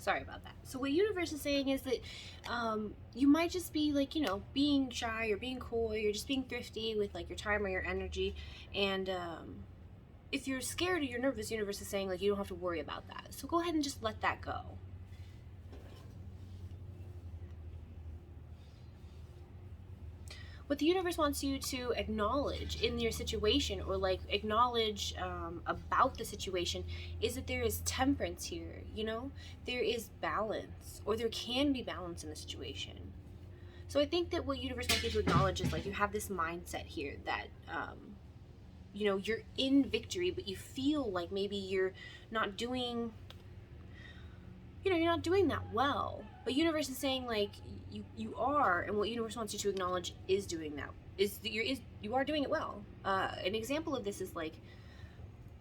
Sorry about that. So what universe is saying is that you might just be like, you know, being shy or being coy or just being thrifty with like your time or your energy. And if you're scared or you're nervous, universe is saying like you don't have to worry about that. So go ahead and just let that go. What the universe wants you to acknowledge in your situation, or like acknowledge about the situation, is that there is temperance here, you know? There is balance, or there can be balance in the situation. So I think that what universe wants you to acknowledge is like you have this mindset here that, you know, you're in victory, but you feel like maybe you're not doing, you know, you're not doing that well. But universe is saying like you are, and what universe wants you to acknowledge is doing that, is that you are doing it well. An example of this is like,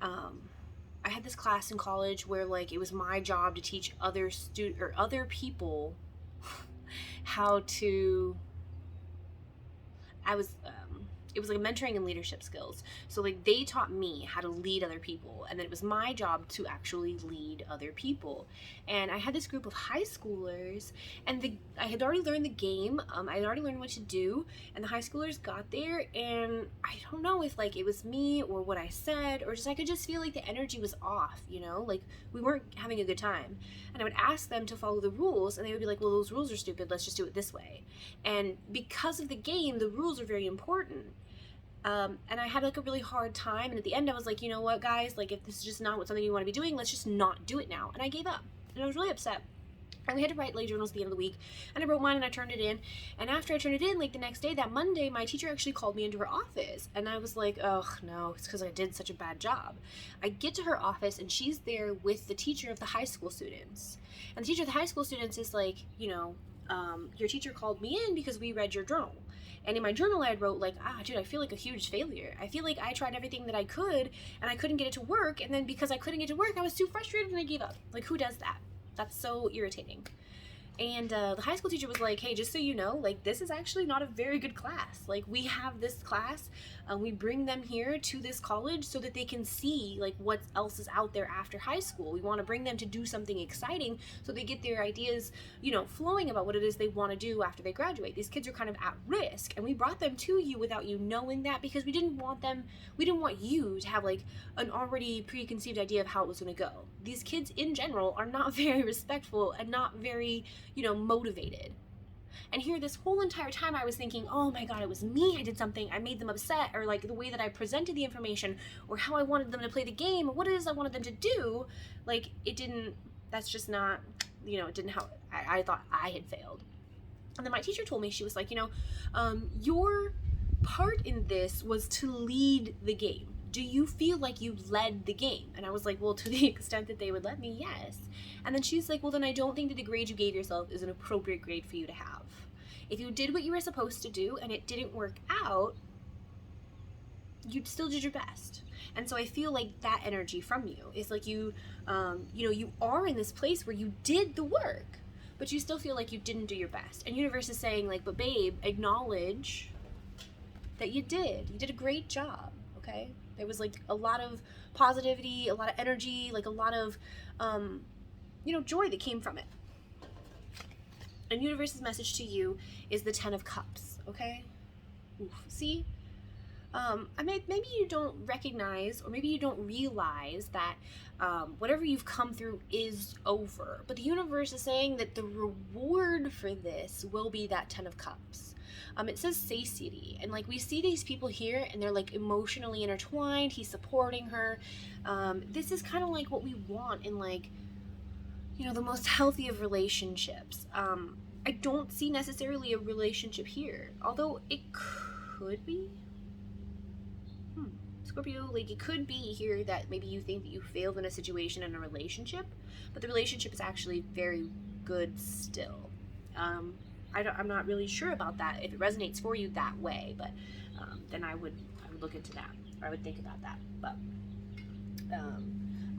I had this class in college where like it was my job to teach other people how to, it was like mentoring and leadership skills. So like they taught me how to lead other people, and then it was my job to actually lead other people. And I had this group of high schoolers, and I had already learned the game. I had already learned what to do, and the high schoolers got there, and I don't know if like it was me or what I said, or just I could just feel like the energy was off, you know, like we weren't having a good time. And I would ask them to follow the rules, and they would be like, well, those rules are stupid, let's just do it this way. And because of the game, the rules are very important. And I had like a really hard time, and at the end I was like, you know what guys, like if this is just not something you want to be doing, let's just not do it now. And I gave up, and I was really upset. And we had to write lay journals at the end of the week, and I wrote mine and I turned it in. And after I turned it in, like the next day, that Monday, my teacher actually called me into her office, and I was like, oh no, it's because I did such a bad job. I get to her office, and she's there with the teacher of the high school students, and the teacher of the high school students is like, you know, your teacher called me in because we read your journal. And in my journal I had wrote like, dude, I feel like a huge failure. I feel like I tried everything that I could and I couldn't get it to work, and then because I couldn't get it to work, I was too frustrated and I gave up. Like, who does that? That's so irritating. And the high school teacher was like, hey, just so you know, like this is actually not a very good class. Like we have this class, we bring them here to this college so that they can see like what else is out there after high school. We want to bring them to do something exciting so they get their ideas, you know, flowing about what it is they want to do after they graduate. These kids are kind of at risk, and we brought them to you without you knowing that, because we didn't want you to have like an already preconceived idea of how it was going to go. These kids in general are not very respectful and not very, you know, motivated. And here this whole entire time I was thinking, oh my god, it was me, I did something, I made them upset, or like the way that I presented the information, or how I wanted them to play the game, or what it is I wanted them to do, like it didn't, that's just not, you know, it didn't how I thought I had failed. And then my teacher told me, she was like, you know, your part in this was to lead the game. Do you feel like you led the game? And I was like, well, to the extent that they would let me, yes. And then she's like, well, then I don't think that the grade you gave yourself is an appropriate grade for you to have. If you did what you were supposed to do and it didn't work out, you still did your best. And so I feel like that energy from you is like you know, you are in this place where you did the work, but you still feel like you didn't do your best. And universe is saying like, but babe, acknowledge that you did a great job, okay? There was like a lot of positivity, a lot of energy, like a lot of, you know, joy that came from it. And universe's message to you is the 10 of Cups, okay? Oof. See? Maybe you don't recognize, or maybe you don't realize that whatever you've come through is over. But the universe is saying that the reward for this will be that 10 of Cups. It says satiety, and like we see these people here and they're like emotionally intertwined. He's supporting her. This is kind of like what we want in, like, you know, the most healthy of relationships. I don't see necessarily a relationship here, although it could be. Scorpio, like it could be here that maybe you think that you failed in a situation in a relationship, but the relationship is actually very good still. I'm not really sure about that, if it resonates for you that way, but then I would look into that, or I would think about that. But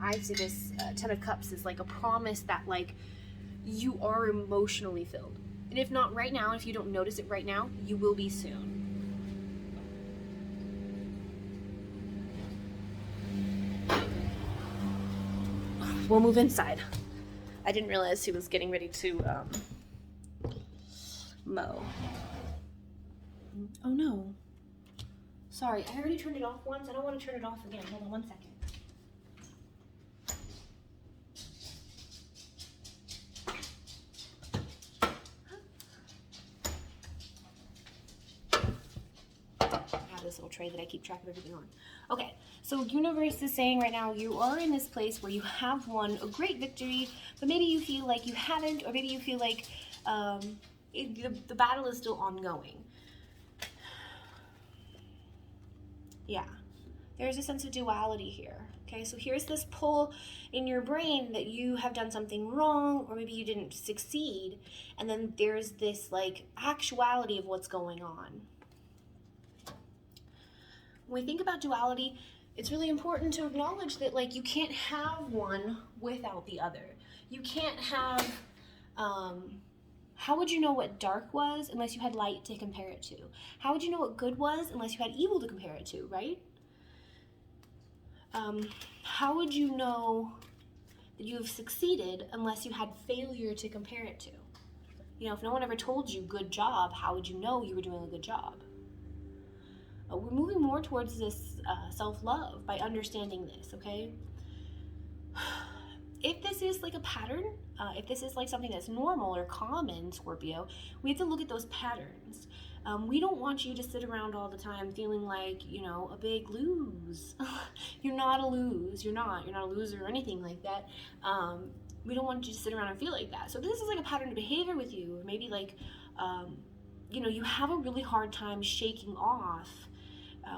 I see this 10 of Cups as like a promise that like you are emotionally filled, and if not right now, if you don't notice it right now, you will be soon. We'll move inside. I didn't realize he was getting ready to mow. Oh no. Sorry, I already turned it off once. I don't want to turn it off again. Hold on 1 second. This little tray that I keep track of everything on. Okay, so universe is saying right now you are in this place where you have won a great victory, but maybe you feel like you haven't, or maybe you feel like the battle is still ongoing. Yeah, there's a sense of duality here. Okay, so here's this pull in your brain that you have done something wrong, or maybe you didn't succeed, and then there's this like actuality of what's going on. When we think about duality, it's really important to acknowledge that like you can't have one without the other. You can't have, how would you know what dark was unless you had light to compare it to? How would you know what good was unless you had evil to compare it to, right? How would you know that you have succeeded unless you had failure to compare it to? You know, if no one ever told you good job, how would you know you were doing a good job? We're moving more towards this self-love by understanding this, okay? If this is like a pattern, if this is like something that's normal or common, Scorpio, we have to look at those patterns. We don't want you to sit around all the time feeling like, you know, a big lose. You're not a lose. You're not a loser or anything like that. We don't want you to sit around and feel like that. So this is like a pattern of behavior with you, or maybe like, you know, you have a really hard time shaking off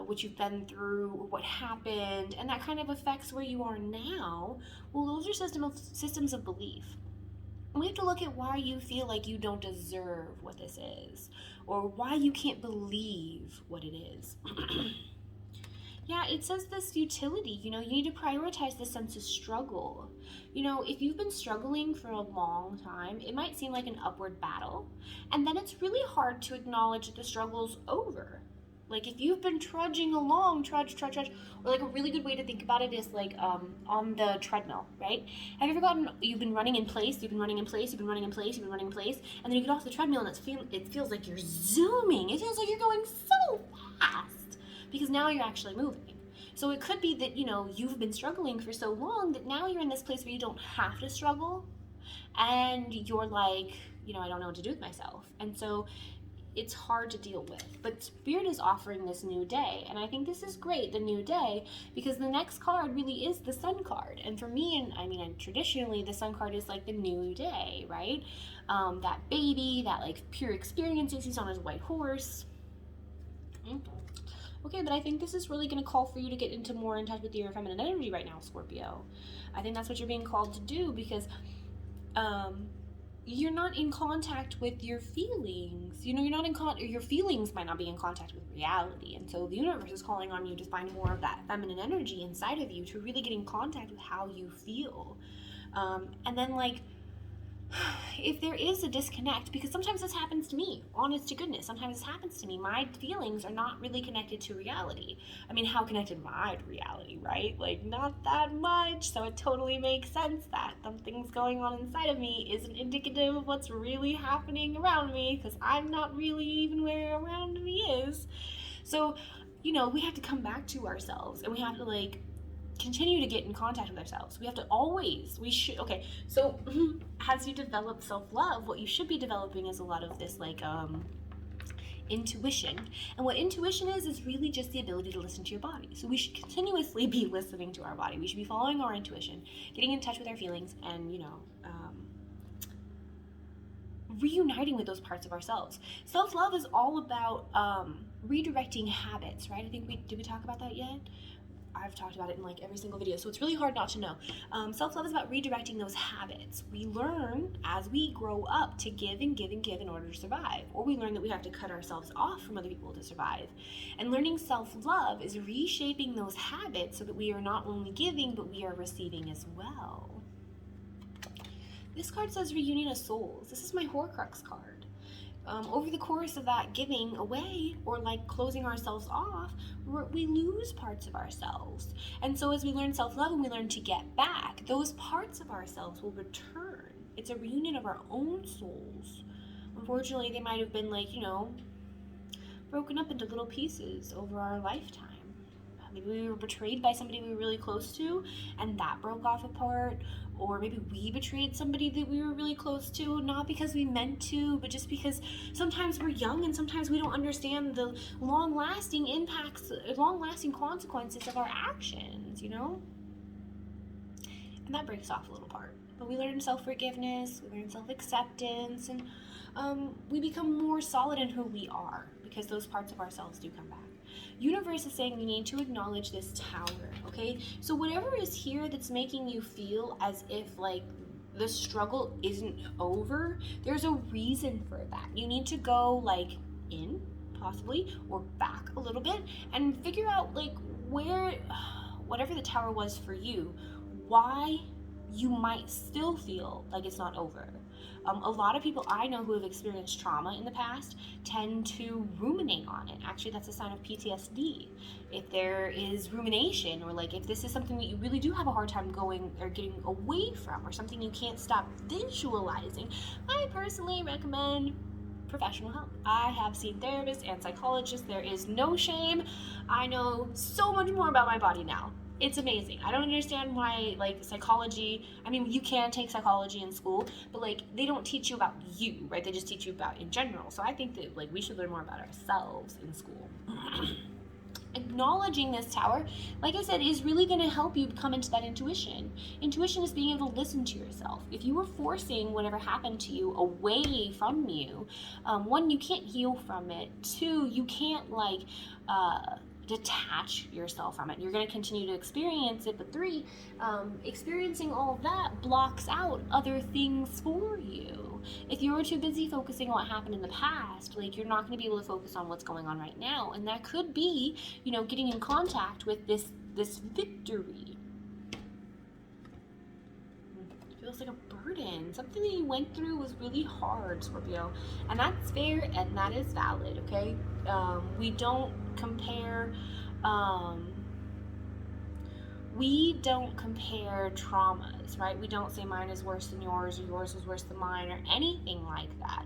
what you've been through or what happened, and that kind of affects where you are now. Well, those are systems of belief. We have to look at why you feel like you don't deserve what this is, or why you can't believe what it is. Yeah, it says this futility, you know, you need to prioritize the sense of struggle. You know, if you've been struggling for a long time, it might seem like an upward battle, and then it's really hard to acknowledge that the struggle's over. Like if you've been trudging along, trudge, or like a really good way to think about it is like on the treadmill, right? Have you ever you've been running in place, and then you get off the treadmill and it feels like you're zooming. It feels like you're going so fast because now you're actually moving. So it could be that, you know, you've been struggling for so long that now you're in this place where you don't have to struggle, and you're like, you know, I don't know what to do with myself. And so it's hard to deal with, but Spirit is offering this new day, and I think this is great, the new day, because the next card really is the Sun card. And for me, and I mean, traditionally the Sun card is like the new day, right? That baby, that like pure experiences. He's on his white horse. Okay, but I think this is really going to call for you to get into more in touch with your feminine energy right now, Scorpio. I think that's what you're being called to do, because you're not in contact with your feelings. You know, you're not in your feelings might not be in contact with reality. And so the universe is calling on you to find more of that feminine energy inside of you to really get in contact with how you feel. And then like, if there is a disconnect, because sometimes this happens to me, honest to goodness, sometimes this happens to me, my feelings are not really connected to reality. I mean, how connected am I to reality, right? Like, not that much. So it totally makes sense that something's going on inside of me isn't indicative of what's really happening around me, because I'm not really even where around me is. So, you know, we have to come back to ourselves, and we have to like continue to get in contact with ourselves. We have to okay, so as you develop self-love, what you should be developing is a lot of this like intuition. And what intuition is really just the ability to listen to your body. So we should continuously be listening to our body. We should be following our intuition, getting in touch with our feelings, and, you know, reuniting with those parts of ourselves. Self-love is all about redirecting habits, right? Did we talk about that yet? I've talked about it in like every single video, so it's really hard not to know. Self-love is about redirecting those habits. We learn as we grow up to give and give and give in order to survive, or we learn that we have to cut ourselves off from other people to survive. And learning self-love is reshaping those habits so that we are not only giving, but we are receiving as well. This card says reunion of souls. This is my Horcrux card. Over the course of that giving away, or like closing ourselves off, we lose parts of ourselves. And so as we learn self-love and we learn to get back, those parts of ourselves will return. It's a reunion of our own souls. Unfortunately, they might have been like, broken up into little pieces over our lifetime. Maybe we were betrayed by somebody we were really close to, and that broke off apart. Or maybe we betrayed somebody that we were really close to, not because we meant to, but just because sometimes we're young and sometimes we don't understand the long-lasting impacts, long-lasting consequences of our actions, And that breaks off a little part. But we learn self-forgiveness, we learn self-acceptance, and we become more solid in who we are, because those parts of ourselves do come back. Universe is saying we need to acknowledge this tower, okay? So whatever is here that's making you feel as if like the struggle isn't over, there's a reason for that. You need to go like in, possibly, or back a little bit and figure out like where, whatever the tower was for you, why you might still feel like it's not over. A lot of people I know who have experienced trauma in the past tend to ruminate on it. Actually, that's a sign of PTSD. If there is rumination, or like if this is something that you really do have a hard time going or getting away from, or something you can't stop visualizing, I personally recommend professional help. I have seen therapists and psychologists. There is no shame. I know so much more about my body now. It's amazing. I don't understand why, like, psychology, I mean, you can take psychology in school, but, like, they don't teach you about you, right? They just teach you about in general. So I think that, like, we should learn more about ourselves in school. Acknowledging this tower, like I said, is really going to help you come into that intuition. Intuition is being able to listen to yourself. If you were forcing whatever happened to you away from you, one, you can't heal from it. Two, you can't, like, detach yourself from it. You're going to continue to experience it. But three, experiencing all of that blocks out other things for you. If you're too busy focusing on what happened in the past, like, you're not going to be able to focus on what's going on right now. And that could be, getting in contact with this victory. It feels like a burden. Something that you went through was really hard, Scorpio. And that's fair and that is valid, okay? We don't compare traumas, right? We don't say mine is worse than yours or yours was worse than mine or anything like that.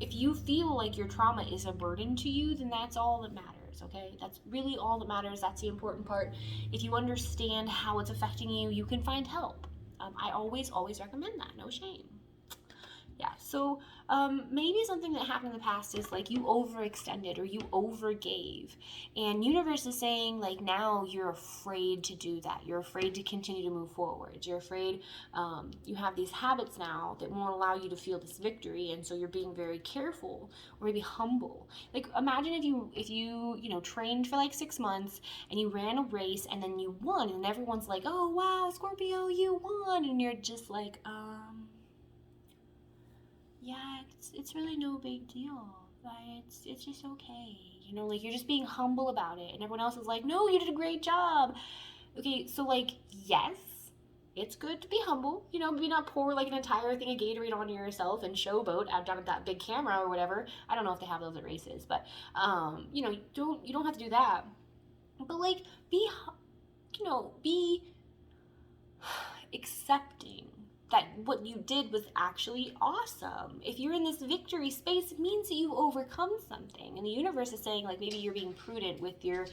If you feel like your trauma is a burden to you, then that's all that matters, okay? That's really all that matters. That's the important part. If you understand how it's affecting you, you can find help. I always recommend that. No shame. Yeah, so maybe something that happened in the past is like you overextended or you overgave, and universe is saying like now you're afraid to do that. You're afraid to continue to move forward. You're afraid you have these habits now that won't allow you to feel this victory, and so you're being very careful or maybe humble. Like imagine if you trained for like 6 months and you ran a race and then you won, and everyone's like, oh wow, Scorpio, you won, and you're just like yeah, it's really no big deal. Like, it's just okay. Like you're just being humble about it. And everyone else is like, no, you did a great job. Okay, so like, yes, it's good to be humble. Maybe not pour like an entire thing of Gatorade onto yourself and showboat out down at that big camera or whatever. I don't know if they have those at races, but you don't have to do that. But like, be accepting that what you did was actually awesome. If you're in this victory space, it means that you've overcome something. And the universe is saying, like, maybe you're being prudent with your,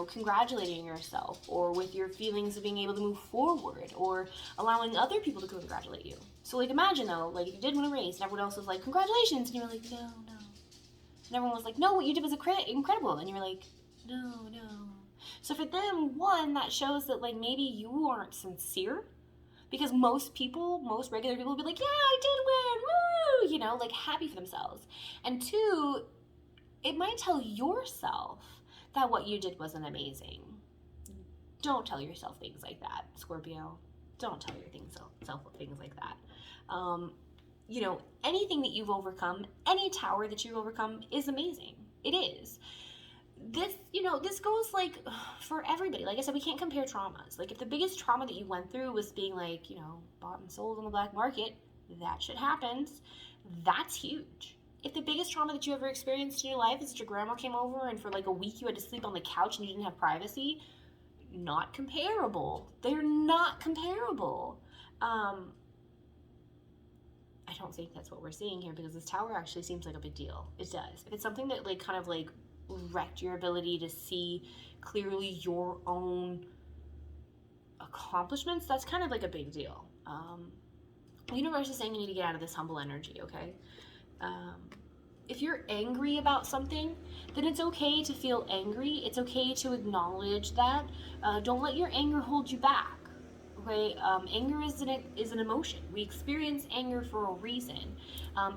congratulating yourself, or with your feelings of being able to move forward, or allowing other people to congratulate you. So, like, imagine, though, like, if you did win a race, and everyone else was like, congratulations, and you were like, no. And everyone was like, no, what you did was incredible. And you were like, no. So for them, one, that shows that, like, maybe you aren't sincere. Because most regular people would be like, yeah, I did win, woo, like happy for themselves. And two, it might tell yourself that what you did wasn't amazing. Don't tell yourself things like that, Scorpio. Don't tell yourself things like that. Anything that you've overcome, any tower that you've overcome is amazing. It is. This goes like for everybody. Like I said, we can't compare traumas. Like if the biggest trauma that you went through was being like, bought and sold on the black market, that shit happens. That's huge. If the biggest trauma that you ever experienced in your life is that your grandma came over and for like a week you had to sleep on the couch and you didn't have privacy, not comparable. They're not comparable. don't think that's what we're seeing here, because this Tower actually seems like a big deal. It does. If it's something that like kind of like wrecked your ability to see clearly your own accomplishments, that's kind of like a big deal. The universe is saying you need to get out of this humble energy, okay? If you're angry about something, then it's okay to feel angry. It's okay to acknowledge that. Don't let your anger hold you back. Okay, anger is an emotion. We experience anger for a reason.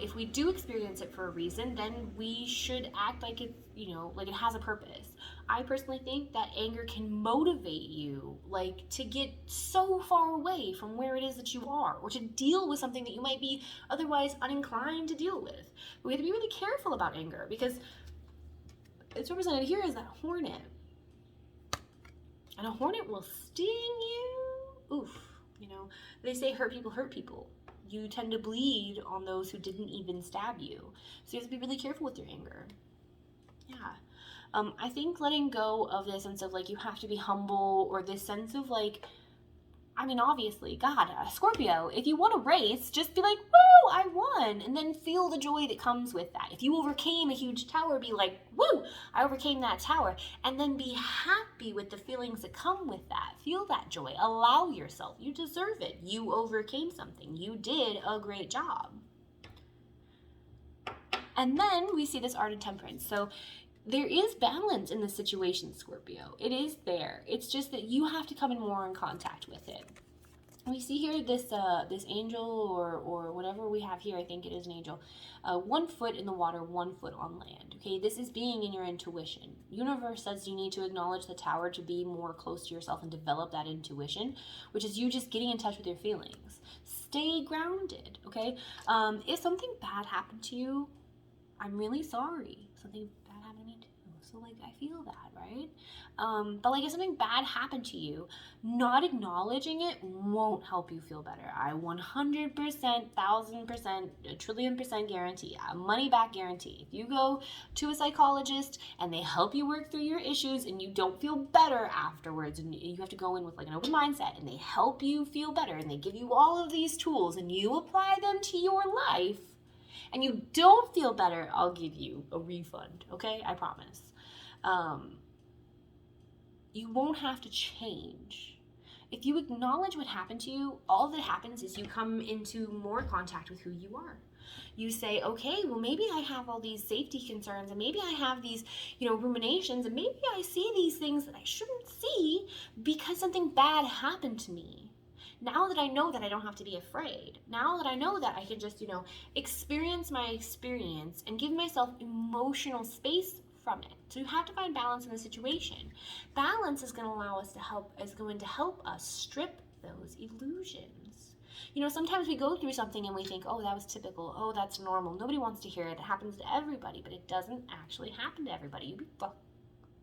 If we do experience it for a reason, then we should act like it's, you know, like it has a purpose. I personally think that anger can motivate you, like, to get so far away from where it is that you are, or to deal with something that you might be otherwise uninclined to deal with. But we have to be really careful about anger, because it's represented here as that hornet. And a hornet will sting you. Oof. You know, they say hurt people. You tend to bleed on those who didn't even stab you. So you have to be really careful with your anger. Yeah. I think letting go of this sense of like you have to be humble, or this sense of like, I mean, obviously, God, Scorpio, if you want to race, just be like, woo, I won. And then feel the joy that comes with that. If you overcame a huge tower, be like, woo, I overcame that tower. And then be happy with the feelings that come with that. Feel that joy. Allow yourself. You deserve it. You overcame something. You did a great job. And then we see this art of temperance. So there is balance in the situation, Scorpio. It is there. It's just that you have to come in more in contact with it. We see here this this angel, or whatever we have here. I think it is an angel. 1 foot in the water, 1 foot on land. Okay, this is being in your intuition. Universe says you need to acknowledge the Tower to be more close to yourself and develop that intuition, which is you just getting in touch with your feelings. Stay grounded. Okay, if something bad happened to you, I'm really sorry. Something bad happened to me too. So like I feel that, right? But like if something bad happened to you, not acknowledging it won't help you feel better. I 100%, 1000%, a trillion% guarantee, a money back guarantee. If you go to a psychologist and they help you work through your issues and you don't feel better afterwards, and you have to go in with like an open mindset, and they help you feel better, and they give you all of these tools and you apply them to your life, and you don't feel better, I'll give you a refund, okay? I promise. You won't have to change. If you acknowledge what happened to you, all that happens is you come into more contact with who you are. You say, okay, well, maybe I have all these safety concerns, and maybe I have these, you know, ruminations, and maybe I see these things that I shouldn't see because something bad happened to me. Now that I know that I don't have to be afraid, now that I know that I can just, you know, experience my experience and give myself emotional space from it. So you have to find balance in the situation. Balance is going to allow us to help us strip those illusions. You know, sometimes we go through something and we think, oh, that was typical. Oh, that's normal. Nobody wants to hear it. It happens to everybody, but it doesn't actually happen to everybody.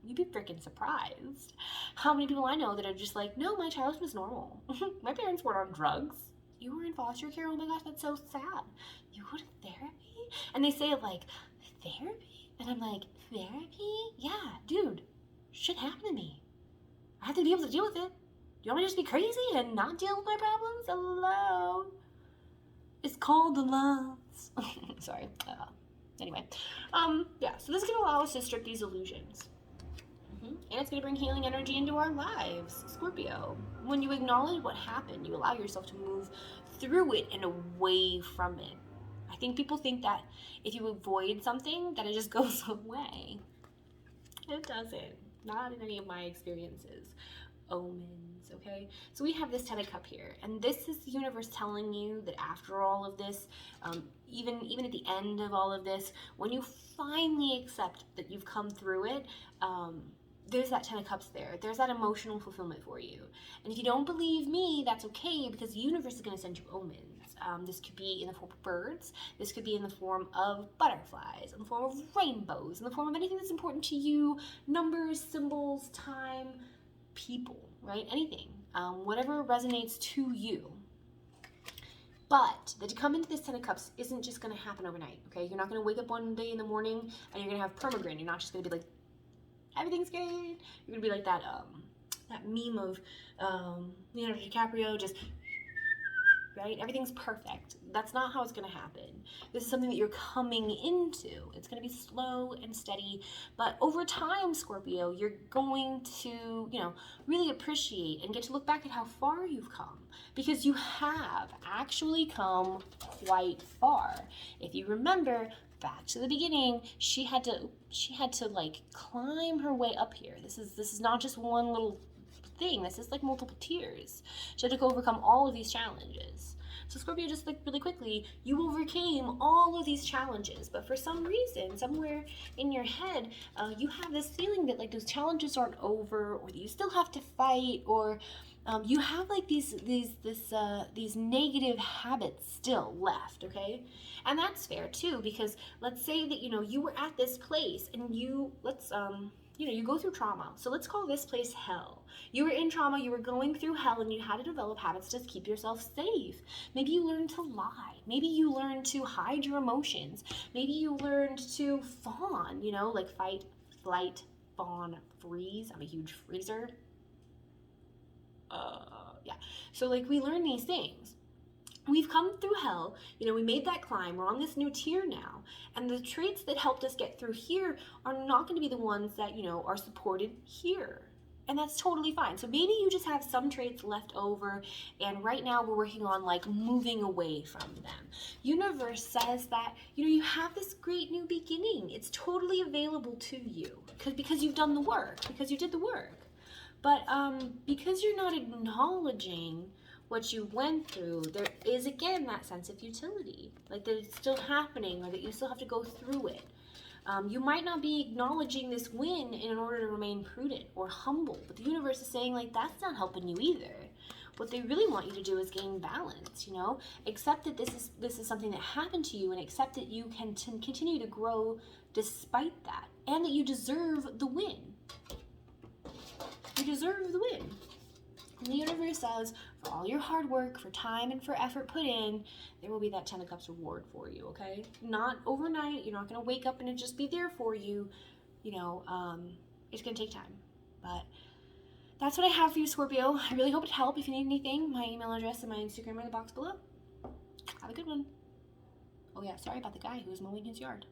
You'd be freaking surprised how many people I know that are just like, no, my childhood was normal. My parents weren't on drugs. You were in foster care. Oh my gosh, that's so sad. You go to therapy? And they say it like, therapy? And I'm like, therapy? Yeah, dude, shit happened to me. I have to be able to deal with it. Do you want me to just be crazy and not deal with my problems? Hello? It's called the loves. Sorry. Anyway. Yeah, so this is going to allow us to strip these illusions. And it's going to bring healing energy into our lives, Scorpio. When you acknowledge what happened, you allow yourself to move through it and away from it. I think people think that if you avoid something, that it just goes away. It doesn't. Not in any of my experiences. Omens, okay? So we have this 10 of Cups here, and this is the universe telling you that after all of this, even at the end of all of this, when you finally accept that you've come through it, there's that 10 of Cups there. There's that emotional fulfillment for you. And if you don't believe me, that's okay, because the universe is going to send you omens. This could be in the form of birds. This could be in the form of butterflies, in the form of rainbows, in the form of anything that's important to you, numbers, symbols, time, people, right? Anything, whatever resonates to you. But to come into this 10 of Cups isn't just going to happen overnight, okay? You're not going to wake up one day in the morning and you're going to have permagrin. You're not just going to be like, everything's good. You're going to be like that meme of Leonardo DiCaprio, just, right? Everything's perfect. That's not how it's going to happen. This is something that you're coming into. It's going to be slow and steady, but over time, Scorpio, you're going to, really appreciate and get to look back at how far you've come, because you have actually come quite far. If you remember back to the beginning, she had to like climb her way up here. This is not just one little thing. This is like multiple tiers. She had to overcome all of these challenges. So Scorpio, just like really quickly, you overcame all of these challenges, but for some reason, somewhere in your head, you have this feeling that like those challenges aren't over, or that you still have to fight, or you have like these negative habits still left, okay? And that's fair too, because let's say that you were at this place and you go through trauma. So let's call this place hell. You were in trauma, you were going through hell, and you had to develop habits to keep yourself safe. Maybe you learned to lie. Maybe you learned to hide your emotions. Maybe you learned to fawn, like fight, flight, fawn, freeze. I'm a huge freezer. Yeah. So like we learn these things. We've come through hell, we made that climb, we're on this new tier now, and the traits that helped us get through here are not going to be the ones that, are supported here. And that's totally fine. So maybe you just have some traits left over, and right now we're working on like moving away from them. Universe says that, you have this great new beginning. It's totally available to you because you've done the work, because you did the work. But because you're not acknowledging what you went through, there is again that sense of futility, like that it's still happening, or that you still have to go through it. You might not be acknowledging this win in order to remain prudent or humble, but the universe is saying like that's not helping you either. What they really want you to do is gain balance, accept that this is something that happened to you, and accept that you can continue to grow despite that, and that you deserve the win. You deserve the win. And the universe says, for all your hard work, for time and for effort put in, there will be that 10 of Cups reward for you, okay? Not overnight. You're not going to wake up and it just be there for you. It's going to take time. But that's what I have for you, Scorpio. I really hope it helped. If you need anything, my email address and my Instagram are in the box below. Have a good one. Oh yeah, sorry about the guy who was mowing his yard.